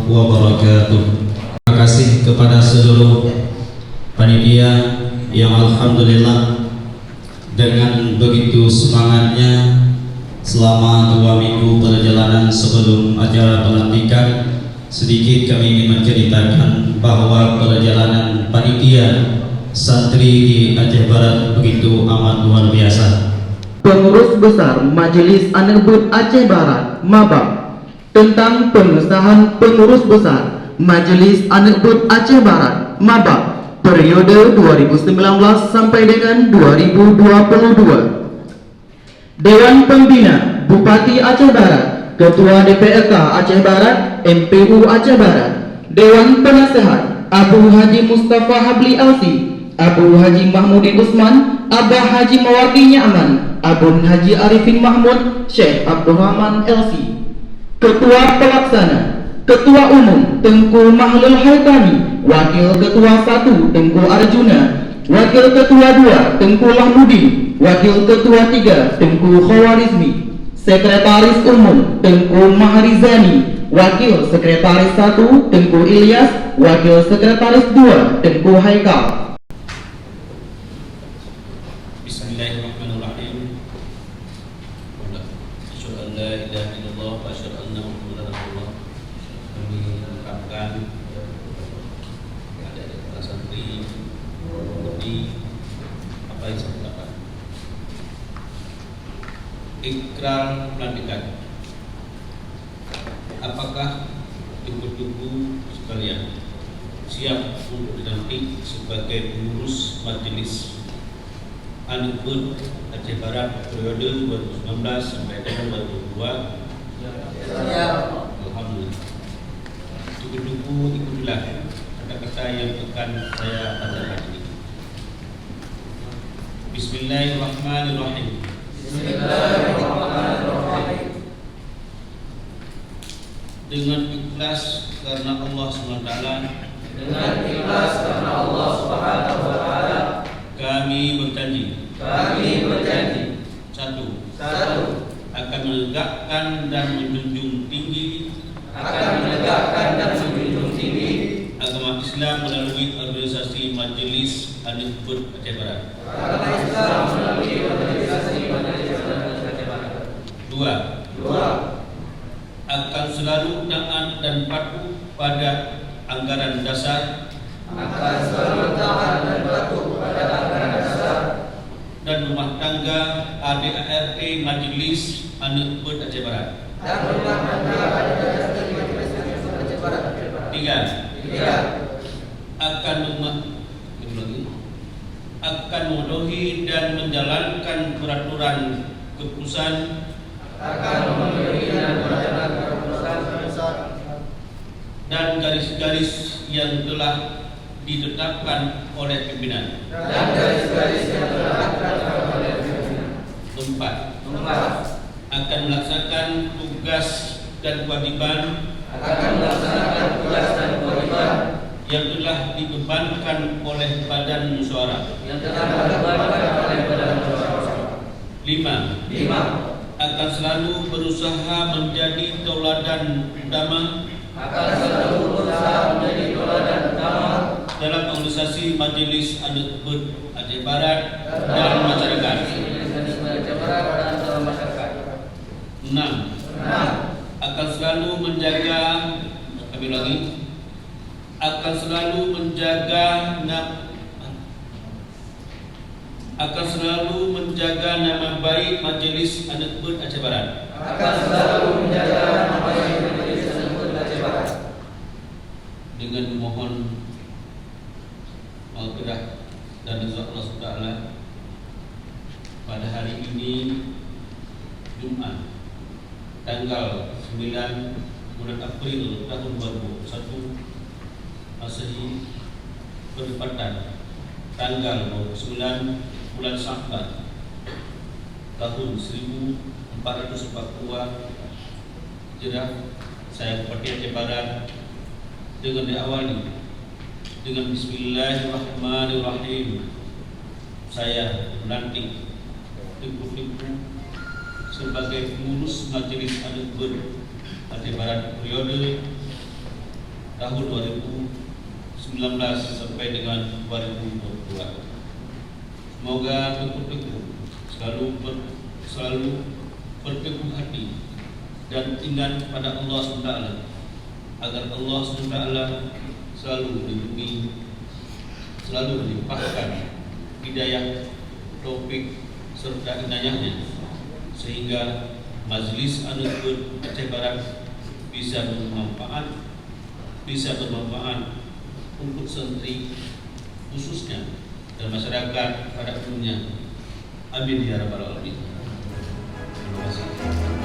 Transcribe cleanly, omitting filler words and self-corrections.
wabarakatuh. Terima kasih kepada seluruh panitia yang alhamdulillah dengan begitu semangatnya selama 2 minggu perjalanan sebelum acara pelantikan. Sedikit kami ingin menceritakan bahwa perjalanan panitia santri di Aceh Barat begitu amat luar biasa. Pengurus Besar Majelis Anak-Bud Aceh Barat (Mabak) tentang pengesahan Pengurus Besar Majelis Anak-Bud Aceh Barat (Mabak) periode 2019 sampai dengan 2022. Dewan Pembina Bupati Aceh Barat, Ketua DPRK Aceh Barat, MPU Aceh Barat. Dewan Penasehat Abu Haji Mustafa Habli Alsi, Abu Haji Mahmudin Usman, Abah Haji Mawardi Nyaman, Abun Haji Arifin Mahmud, Syekh Abdurrahman LC. Ketua Pelaksana Ketua Umum Tengku Mahlul Haitami, Wakil Ketua 1 Tengku Arjuna, Wakil Ketua 2 Tengku Lahmudin, Wakil Ketua 3 Tengku Khawarizmi, Sekretaris Umum Tengku Maharizani, Wakil Sekretaris 1 Tengku Ilyas, Wakil Sekretaris 2 Tengku Haikal. Bismillahirrahmanirrahim. Asyhadu an la ilaha illallah wa asyhadu anna Muhammadar Rasulullah. Kami mengucapkan kepada para santri mengerti apa yang saya katakan. Ikrar pelantikan. Apakah ibu-ibu sekalian siap untuk dilantik sebagai pengurus Majelis Anak-Bud Aceh Barat periode 2019 sampai dengan 2022? Alhamdulillah. Ibu-ibu ikutilah kata-kata yang akan saya bacakan ini. Bismillahirrahmanirrahim. Bismillahirrahmanirrahim. Dengan ikhlas karena Allah SWT, Dengan ikhlas karena Allah Subhanahu wa taala, kami berjanji. Satu, akan menegakkan dan menjunjung tinggi agama Islam melalui organisasi Majelis Anak-Bud Aceh Barat. Dua, akan selalu taat dan patuh pada anggaran dasar dan rumah tangga ADART Majelis Anak-Bud Aceh Barat. Tiga, akan mematuhi dan menjalankan peraturan keputusan dan garis-garis yang telah ditetapkan oleh pimpinan. Empat, akan melaksanakan tugas dan kewajiban yang telah dibebankan oleh Badan Musyawarah. Lima, akan selalu berusaha menjadi tauladan utama dalam organisasi Majelis Anak-Bud Aceh Barat dan masyarakat. 6, akan selalu menjaga nama baik Majelis Anak-Bud Aceh Barat. Dengan memohon maghfirah dan ridha Allah Subhanahu pada hari ini Jumat tanggal 9 bulan April tahun 2021 Masehi bertepatan tanggal 29 bulan Syawal tahun 1442 Hijrah. Saya Bupati Aceh Barat dengan diawali dengan Bismillahirrahmanirrahim. Saya melantik ibu-ibu sebagai pengurus Majelis Anak-Bud Aceh Barat periode tahun 2019 sampai dengan 2022. Semoga teguh-teguh selalu berteguh hati dan ingat pada Allah SWT, agar Allah SWT selalu melindungi, selalu melimpahkan hidayah, taufik serta inayahnya, sehingga Majelis An-Nujud Aceh Barat bisa bermanfaat untuk santri khususnya dan masyarakat pada umumnya. Amin ya rabbal alamin. Terima kasih.